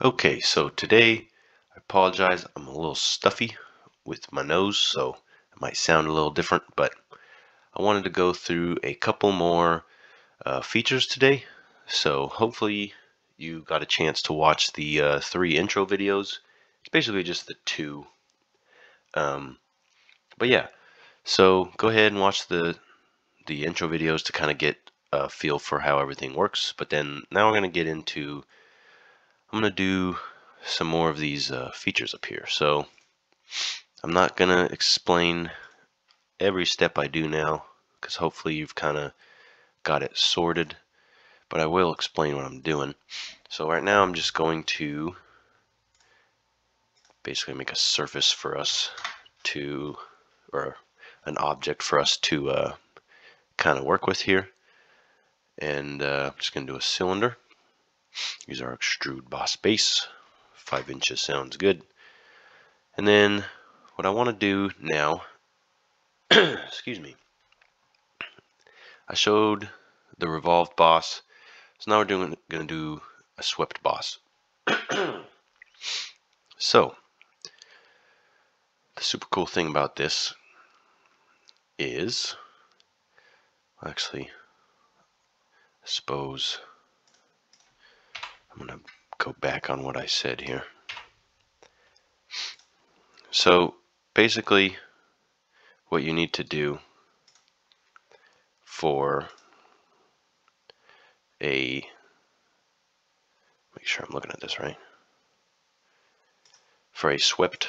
Okay, so today, I apologize, I'm a little stuffy with my nose, so it might sound a little different, but I wanted to go through a couple more features today. So hopefully you got a chance to watch the 3 intro videos. It's basically just the two. Um, but yeah, so go ahead and watch the intro videos to kind of get a feel for how everything works. But then now we're going to get into, I'm going to do some more of these features up here. So I'm not going to explain every step I do now because hopefully you've kind of got it sorted, but I will explain what I'm doing. So right now I'm just going to basically make a surface for us to, or an object for us to kind of work with here. And I'm just going to do a cylinder. Use our extrude boss base. 5 inches sounds good. And then what I want to do now, excuse me, I showed the revolved boss. So now we're going to do a swept boss. So the super cool thing about this is, actually, I suppose I'm going to go back on what I said here. So basically what you need to do for a, make sure I'm looking at this right, for a swept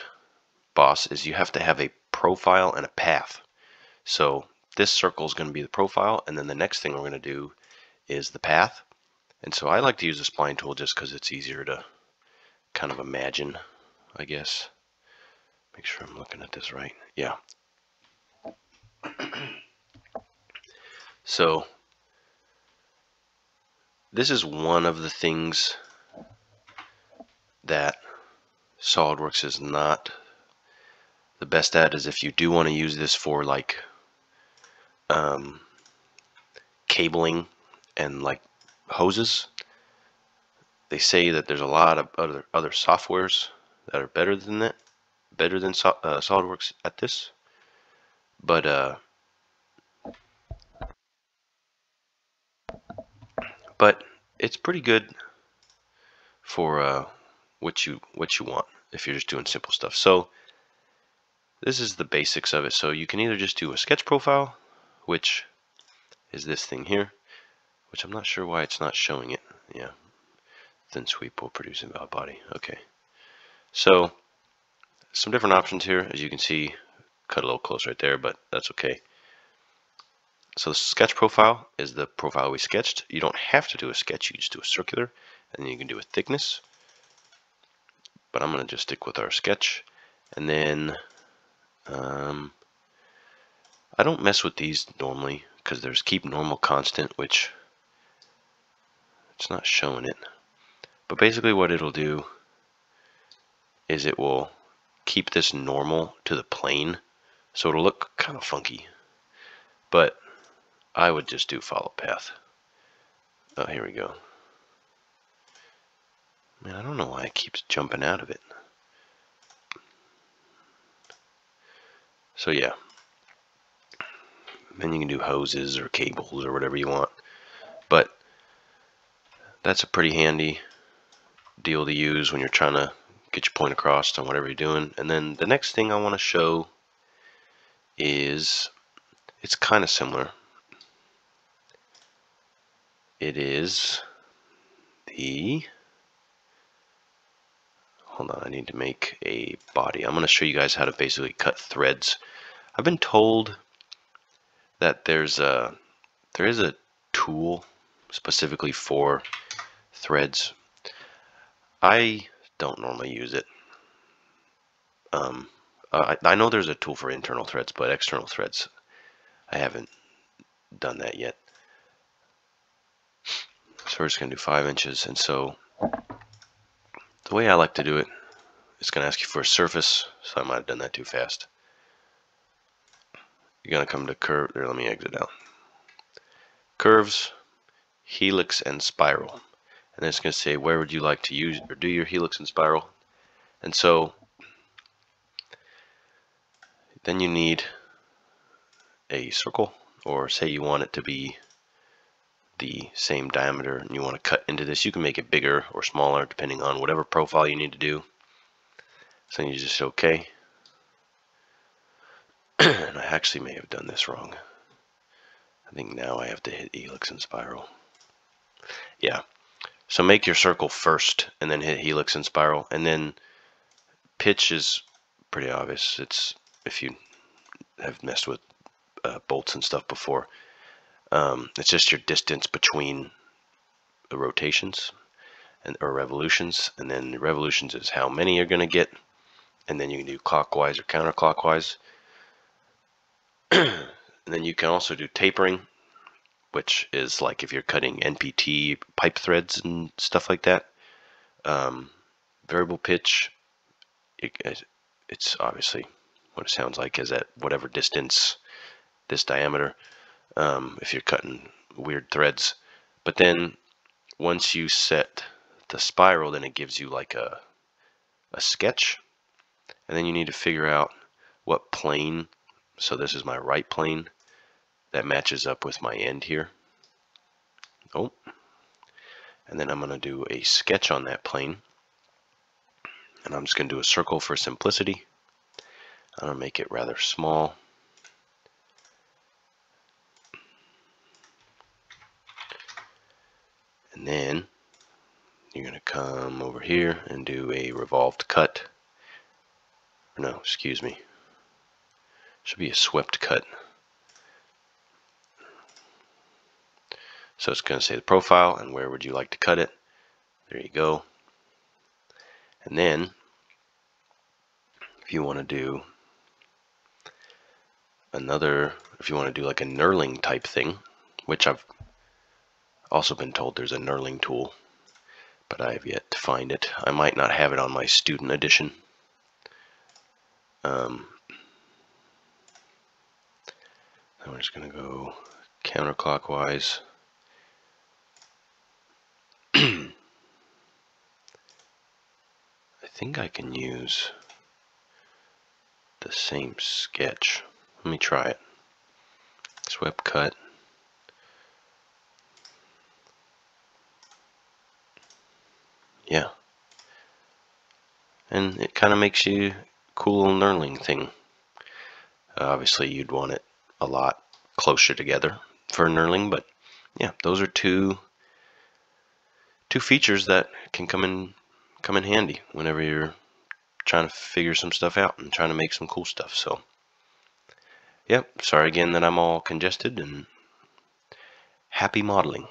boss is you have to have a profile and a path. So this circle is going to be the profile, and then the next thing we're going to do is the path. And so I like to use the spline tool just because it's easier to kind of imagine, I guess. Make sure I'm looking at this right. Yeah. So this is one of the things that SolidWorks is not the best at, is if you do want to use this for like cabling and like hoses. They say that there's a lot of other softwares that are better than that, better than SolidWorks at this. But it's pretty good for what you want if you're just doing simple stuff. So this is the basics of it. So you can either just do a sketch profile, which is this thing here, which I'm not sure why it's not showing it. Yeah, thin sweep will produce a valid body. Okay, so some different options here. As you can see, cut a little close right there, but that's okay. So the sketch profile is the profile we sketched. You don't have to do a sketch, you can just do a circular, and then you can do a thickness. But I'm going to just stick with our sketch. And then I don't mess with these normally because there's keep normal constant, which it's not showing it. But basically what it'll do is it will keep this normal to the plane, so it'll look kind of funky. But I would just do follow path. Oh, here we go. Man, I don't know why it keeps jumping out of it. So yeah. Then you can do hoses or cables or whatever you want. But that's a pretty handy deal to use when you're trying to get your point across on whatever you're doing. And then the next thing I want to show is, it's kind of similar. It is the, hold on, I need to make a body. I'm going to show you guys how to basically cut threads. I've been told that there is a tool specifically for threads. I don't normally use it. I know there's a tool for internal threads, but external threads, I haven't done that yet. So we're just going to do 5 inches. And so the way I like to do it, it's going to ask you for a surface. So I might have done that too fast. You're going to come to curve. There, let me exit out. Curves, helix, and spiral. and then it's going to say where would you like to use or do your helix and spiral. And so then you need a circle, or say you want it to be the same diameter and you want to cut into this. You can make it bigger or smaller depending on whatever profile you need to do. So you just OK. And I actually may have done this wrong. I think now I have to hit helix and spiral. Yeah. So make your circle first and then hit helix and spiral, and then pitch is pretty obvious. It's if you have messed with bolts and stuff before. It's just your distance between the rotations or revolutions, and then revolutions is how many you're going to get, and then you can do clockwise or counterclockwise. And then you can also do tapering, which is like if you're cutting NPT pipe threads and stuff like that. Variable pitch, it's obviously what it sounds like is at whatever distance, this diameter, if you're cutting weird threads. But then once you set the spiral, then it gives you like a sketch, and then you need to figure out what plane. So this is my right plane that matches up with my end here. Oh, and then I'm going to do a sketch on that plane, and I'm just going to do a circle for simplicity. I'm going to make it rather small. And then you're going to come over here and do a revolved cut. No, excuse me. Should be a swept cut. So it's going to say the profile and where would you like to cut it. There you go. And then if you want to do if you want to do like a knurling type thing, which I've also been told there's a knurling tool, but I have yet to find it. I might not have it on my student edition. Then we're just going to go counterclockwise. I think I can use the same sketch. Let me try it. Swept cut. Yeah. And it kind of makes you a cool little knurling thing. Obviously you'd want it a lot closer together for knurling, but yeah, those are two features that can come in handy whenever you're trying to figure some stuff out and trying to make some cool stuff. So yep, sorry again that I'm all congested, and happy modeling.